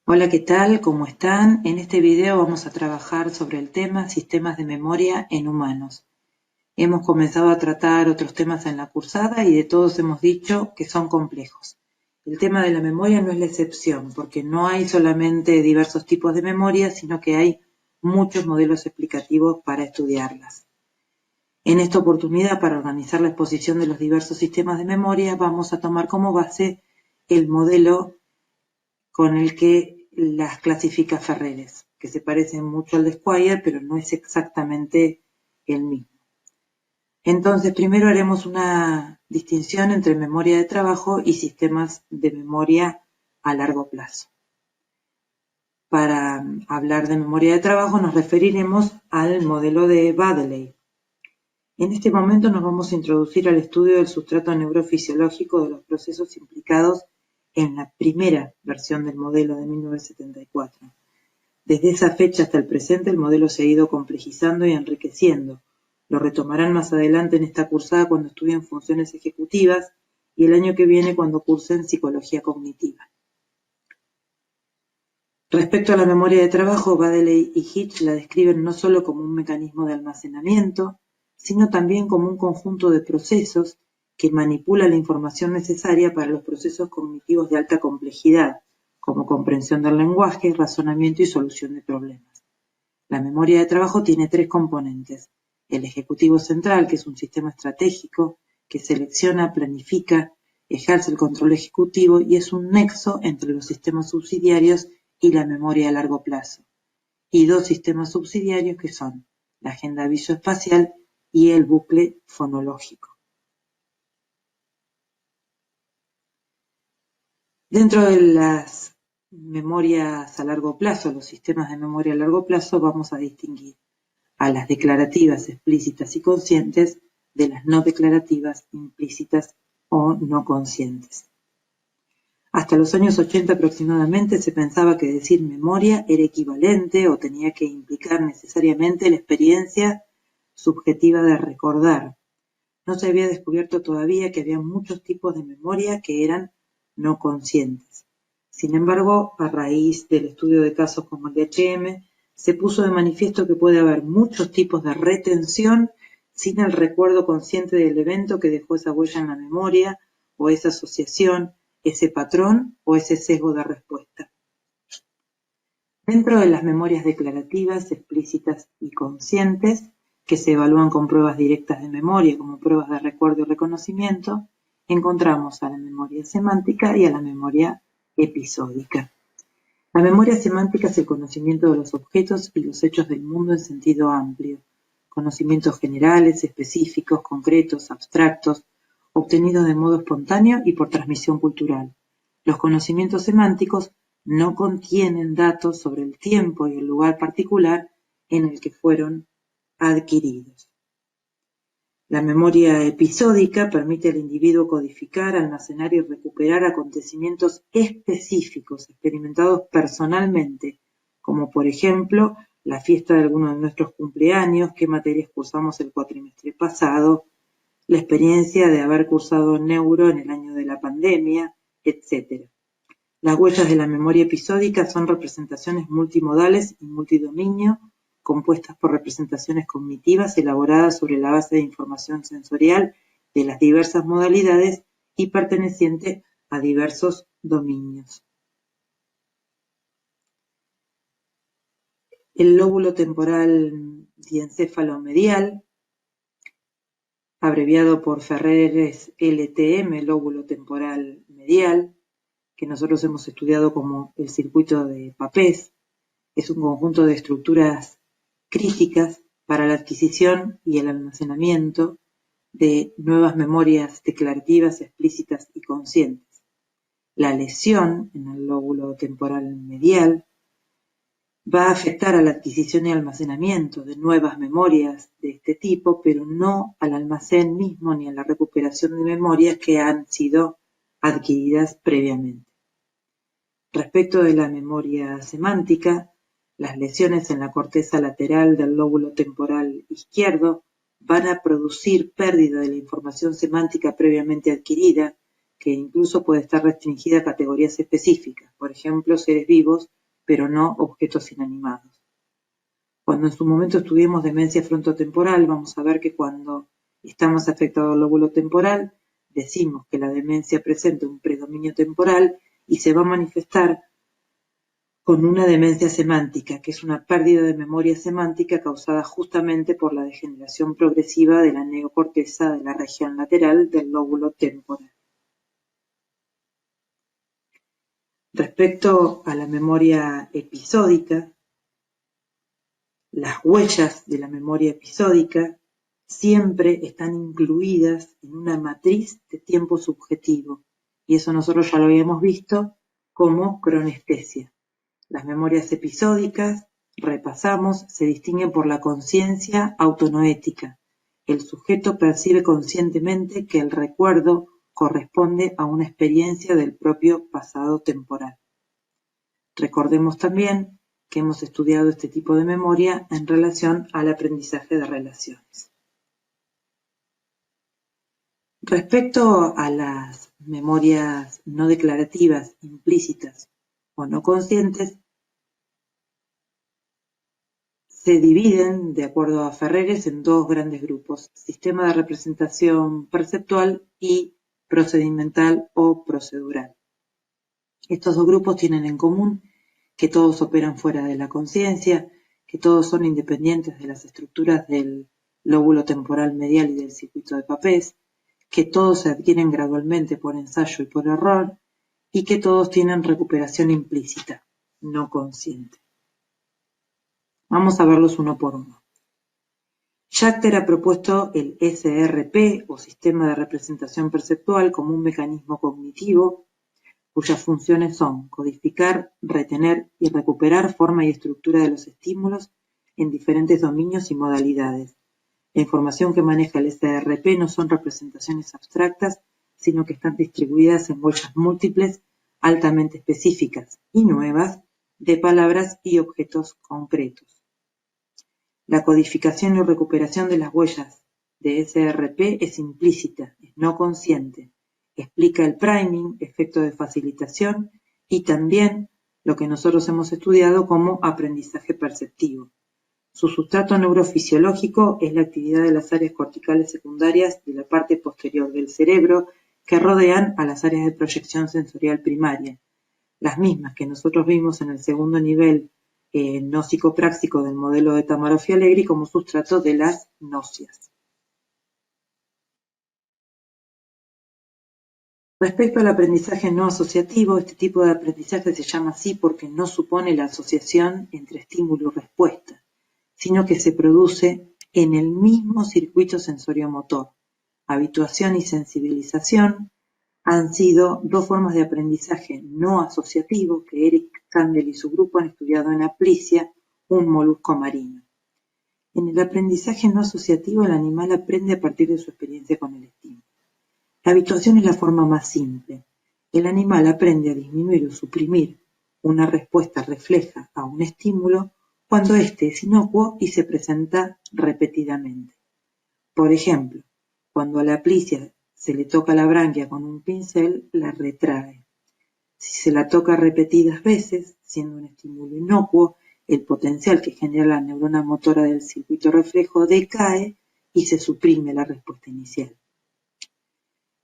Hola, ¿qué tal? ¿Cómo están? En este video vamos a trabajar sobre el tema sistemas de memoria en humanos. Hemos comenzado a tratar otros temas en la cursada y de todos hemos dicho que son complejos. El tema de la memoria no es la excepción, porque no hay solamente diversos tipos de memoria, sino que hay muchos modelos explicativos para estudiarlas. En esta oportunidad, para organizar la exposición de los diversos sistemas de memoria, vamos a tomar como base el modelo con el que las clasifica Ferreres, que se parece mucho al de Squire, pero no es exactamente el mismo. Entonces, primero haremos una distinción entre memoria de trabajo y sistemas de memoria a largo plazo. Para hablar de memoria de trabajo nos referiremos al modelo de Baddeley. En este momento nos vamos a introducir al estudio del sustrato neurofisiológico de los procesos implicados en la primera versión del modelo de 1974. Desde esa fecha hasta el presente el modelo se ha ido complejizando y enriqueciendo. Lo retomarán más adelante en esta cursada cuando estudien funciones ejecutivas y el año que viene cuando cursen psicología cognitiva. Respecto a la memoria de trabajo, Baddeley y Hitch la describen no solo como un mecanismo de almacenamiento, sino también como un conjunto de procesos que manipula la información necesaria para los procesos cognitivos de alta complejidad, como comprensión del lenguaje, razonamiento y solución de problemas. La memoria de trabajo tiene tres componentes: el ejecutivo central, que es un sistema estratégico que selecciona, planifica, ejerce el control ejecutivo y es un nexo entre los sistemas subsidiarios y la memoria a largo plazo, y dos sistemas subsidiarios que son la agenda visoespacial y el bucle fonológico. Dentro de las memorias a largo plazo, los sistemas de memoria a largo plazo, vamos a distinguir a las declarativas explícitas y conscientes de las no declarativas implícitas o no conscientes. Hasta los años 80 aproximadamente se pensaba que decir memoria era equivalente o tenía que implicar necesariamente la experiencia subjetiva de recordar. No se había descubierto todavía que había muchos tipos de memoria que eran no conscientes. Sin embargo, a raíz del estudio de casos como el de H.M., se puso de manifiesto que puede haber muchos tipos de retención sin el recuerdo consciente del evento que dejó esa huella en la memoria, o esa asociación, ese patrón o ese sesgo de respuesta. Dentro de las memorias declarativas, explícitas y conscientes, que se evalúan con pruebas directas de memoria como pruebas de recuerdo y reconocimiento, encontramos a la memoria semántica y a la memoria episódica. La memoria semántica es el conocimiento de los objetos y los hechos del mundo en sentido amplio, conocimientos generales, específicos, concretos, abstractos, obtenidos de modo espontáneo y por transmisión cultural. Los conocimientos semánticos no contienen datos sobre el tiempo y el lugar particular en el que fueron adquiridos. La memoria episódica permite al individuo codificar, almacenar y recuperar acontecimientos específicos experimentados personalmente, como por ejemplo la fiesta de alguno de nuestros cumpleaños, qué materias cursamos el cuatrimestre pasado, la experiencia de haber cursado neuro en el año de la pandemia, etc. Las huellas de la memoria episódica son representaciones multimodales y multidominio, compuestas por representaciones cognitivas elaboradas sobre la base de información sensorial de las diversas modalidades y perteneciente a diversos dominios. El lóbulo temporal diencéfalo-medial, abreviado por Ferreres LTM, lóbulo temporal medial, que nosotros hemos estudiado como el circuito de Papez, es un conjunto de estructuras críticas para la adquisición y el almacenamiento de nuevas memorias declarativas, explícitas y conscientes. La lesión en el lóbulo temporal medial va a afectar a la adquisición y almacenamiento de nuevas memorias de este tipo, pero no al almacén mismo ni a la recuperación de memorias que han sido adquiridas previamente. Respecto de la memoria semántica, las lesiones en la corteza lateral del lóbulo temporal izquierdo van a producir pérdida de la información semántica previamente adquirida, que incluso puede estar restringida a categorías específicas, por ejemplo, seres vivos, pero no objetos inanimados. Cuando en su momento estudiemos demencia frontotemporal, vamos a ver que cuando estamos afectados al lóbulo temporal, decimos que la demencia presenta un predominio temporal y se va a manifestar con una demencia semántica, que es una pérdida de memoria semántica causada justamente por la degeneración progresiva de la neocorteza de la región lateral del lóbulo temporal. Respecto a la memoria episódica, las huellas de la memoria episódica siempre están incluidas en una matriz de tiempo subjetivo, y eso nosotros ya lo habíamos visto como cronestesia. Las memorias episódicas, repasamos, se distinguen por la conciencia autonoética. El sujeto percibe conscientemente que el recuerdo corresponde a una experiencia del propio pasado temporal. Recordemos también que hemos estudiado este tipo de memoria en relación al aprendizaje de relaciones. Respecto a las memorias no declarativas, implícitas o no conscientes, se dividen, de acuerdo a Ferreres, en dos grandes grupos: sistema de representación perceptual y procedimental o procedural. Estos dos grupos tienen en común que todos operan fuera de la conciencia, que todos son independientes de las estructuras del lóbulo temporal medial y del circuito de Papez, que todos se adquieren gradualmente por ensayo y por error, y que todos tienen recuperación implícita, no consciente. Vamos a verlos uno por uno. Schachter ha propuesto el SRP, o Sistema de Representación Perceptual, como un mecanismo cognitivo cuyas funciones son codificar, retener y recuperar forma y estructura de los estímulos en diferentes dominios y modalidades. La información que maneja el SRP no son representaciones abstractas, sino que están distribuidas en huellas múltiples, altamente específicas y nuevas, de palabras y objetos concretos. La codificación y recuperación de las huellas de SRP es implícita, es no consciente. Explica el priming, efecto de facilitación, y también lo que nosotros hemos estudiado como aprendizaje perceptivo. Su sustrato neurofisiológico es la actividad de las áreas corticales secundarias de la parte posterior del cerebro que rodean a las áreas de proyección sensorial primaria, las mismas que nosotros vimos en el segundo nivel no psicopráctico del modelo de Tamarofi-Allegri como sustrato de las nocias. Respecto al aprendizaje no asociativo, este tipo de aprendizaje se llama así porque no supone la asociación entre estímulo y respuesta, sino que se produce en el mismo circuito sensoriomotor. Habituación y sensibilización han sido dos formas de aprendizaje no asociativo que Eric Kandel y su grupo han estudiado en Aplicia, un molusco marino. En el aprendizaje no asociativo, el animal aprende a partir de su experiencia con el estímulo. La habituación es la forma más simple. El animal aprende a disminuir o suprimir una respuesta refleja a un estímulo cuando éste es inocuo y se presenta repetidamente. Por ejemplo, cuando a la Aplicia se le toca la branquia con un pincel, la retrae. Si se la toca repetidas veces, siendo un estímulo inocuo, el potencial que genera la neurona motora del circuito reflejo decae y se suprime la respuesta inicial.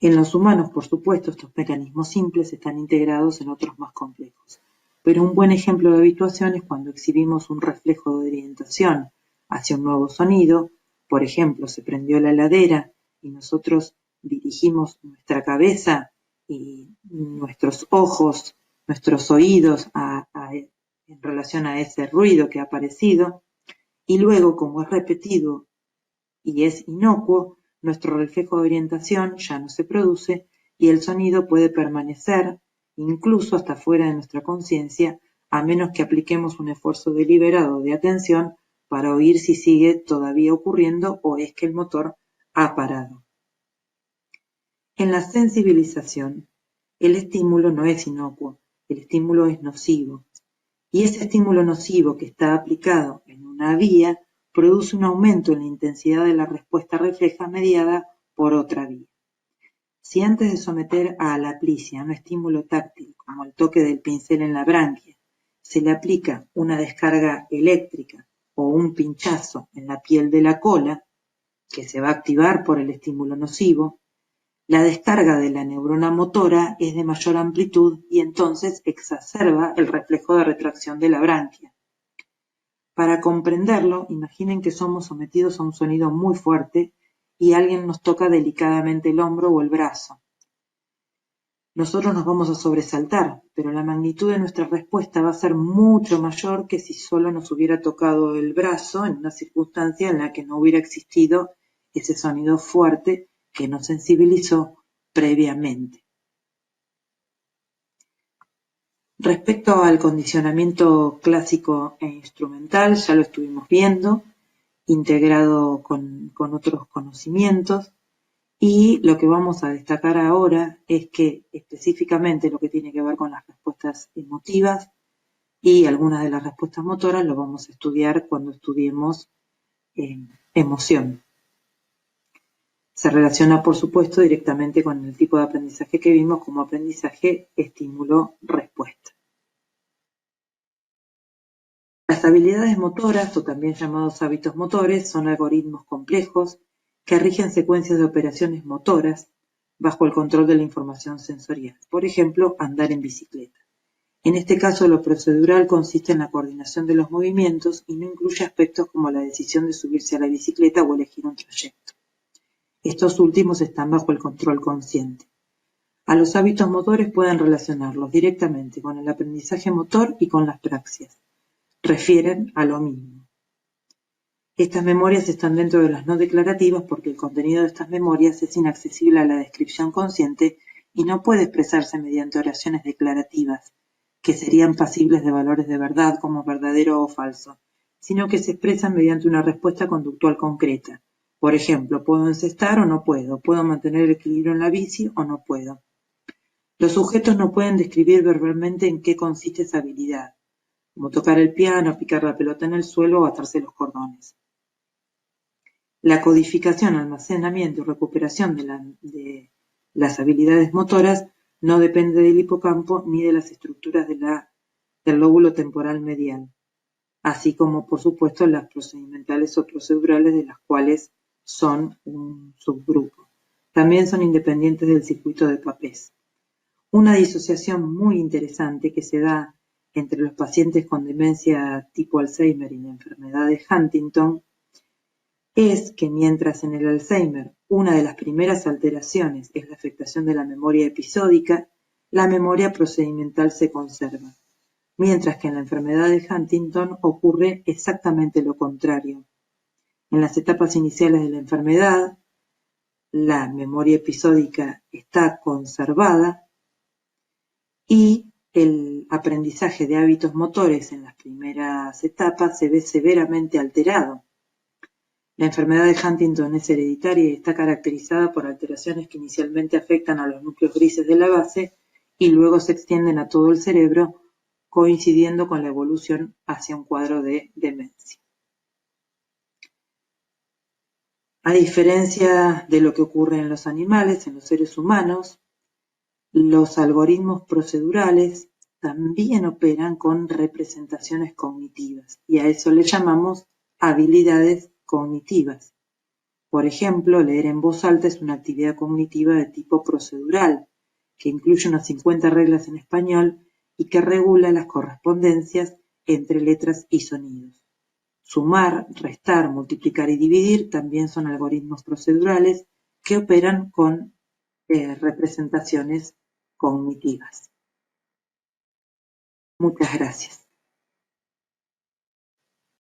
En los humanos, por supuesto, estos mecanismos simples están integrados en otros más complejos. Pero un buen ejemplo de habituación es cuando exhibimos un reflejo de orientación hacia un nuevo sonido. Por ejemplo, se prendió la heladera y nosotros dirigimos nuestra cabeza y nuestros ojos, nuestros oídos en relación a ese ruido que ha aparecido. Y luego, como es repetido y es inocuo, nuestro reflejo de orientación ya no se produce y el sonido puede permanecer incluso hasta fuera de nuestra conciencia, a menos que apliquemos un esfuerzo deliberado de atención para oír si sigue todavía ocurriendo o es que el motor ha parado. En la sensibilización, el estímulo no es inocuo, el estímulo es nocivo. Y ese estímulo nocivo que está aplicado en una vía produce un aumento en la intensidad de la respuesta refleja mediada por otra vía. Si antes de someter a la aplicia un estímulo táctil, como el toque del pincel en la branquia, se le aplica una descarga eléctrica o un pinchazo en la piel de la cola, que se va a activar por el estímulo nocivo, la descarga de la neurona motora es de mayor amplitud y entonces exacerba el reflejo de retracción de la branquia. Para comprenderlo, imaginen que somos sometidos a un sonido muy fuerte y alguien nos toca delicadamente el hombro o el brazo. Nosotros nos vamos a sobresaltar, pero la magnitud de nuestra respuesta va a ser mucho mayor que si solo nos hubiera tocado el brazo en una circunstancia en la que no hubiera existido ese sonido fuerte que nos sensibilizó previamente. Respecto al condicionamiento clásico e instrumental, ya lo estuvimos viendo, integrado con otros conocimientos, y lo que vamos a destacar ahora es que específicamente lo que tiene que ver con las respuestas emotivas y algunas de las respuestas motoras lo vamos a estudiar cuando estudiemos emoción. Se relaciona, por supuesto, directamente con el tipo de aprendizaje que vimos como aprendizaje estímulo-respuesta. Las habilidades motoras, o también llamados hábitos motores, son algoritmos complejos que rigen secuencias de operaciones motoras bajo el control de la información sensorial. Por ejemplo, andar en bicicleta. En este caso, lo procedural consiste en la coordinación de los movimientos y no incluye aspectos como la decisión de subirse a la bicicleta o elegir un trayecto. Estos últimos están bajo el control consciente. A los hábitos motores pueden relacionarlos directamente con el aprendizaje motor y con las praxias. Refieren a lo mismo. Estas memorias están dentro de las no declarativas porque el contenido de estas memorias es inaccesible a la descripción consciente y no puede expresarse mediante oraciones declarativas, que serían pasibles de valores de verdad como verdadero o falso, sino que se expresan mediante una respuesta conductual concreta. Por ejemplo, ¿puedo encestar o no puedo? ¿Puedo mantener el equilibrio en la bici o no puedo? Los sujetos no pueden describir verbalmente en qué consiste esa habilidad, como tocar el piano, picar la pelota en el suelo o atarse los cordones. La codificación, almacenamiento y recuperación de las habilidades motoras no depende del hipocampo ni de las estructuras del lóbulo temporal medial, así como, por supuesto, las procedimentales o procedurales de las cuales son un subgrupo. También son independientes del circuito de Papez. Una disociación muy interesante que se da entre los pacientes con demencia tipo Alzheimer y la enfermedad de Huntington es que mientras en el Alzheimer una de las primeras alteraciones es la afectación de la memoria episódica, la memoria procedimental se conserva, mientras que en la enfermedad de Huntington ocurre exactamente lo contrario. En las etapas iniciales de la enfermedad, la memoria episódica está conservada y el aprendizaje de hábitos motores en las primeras etapas se ve severamente alterado. La enfermedad de Huntington es hereditaria y está caracterizada por alteraciones que inicialmente afectan a los núcleos grises de la base y luego se extienden a todo el cerebro, coincidiendo con la evolución hacia un cuadro de demencia. A diferencia de lo que ocurre en los animales, en los seres humanos, los algoritmos procedurales también operan con representaciones cognitivas y a eso le llamamos habilidades cognitivas. Por ejemplo, leer en voz alta es una actividad cognitiva de tipo procedural, que incluye unas 50 reglas en español y que regula las correspondencias entre letras y sonidos. Sumar, restar, multiplicar y dividir también son algoritmos procedurales que operan con representaciones cognitivas. Muchas gracias.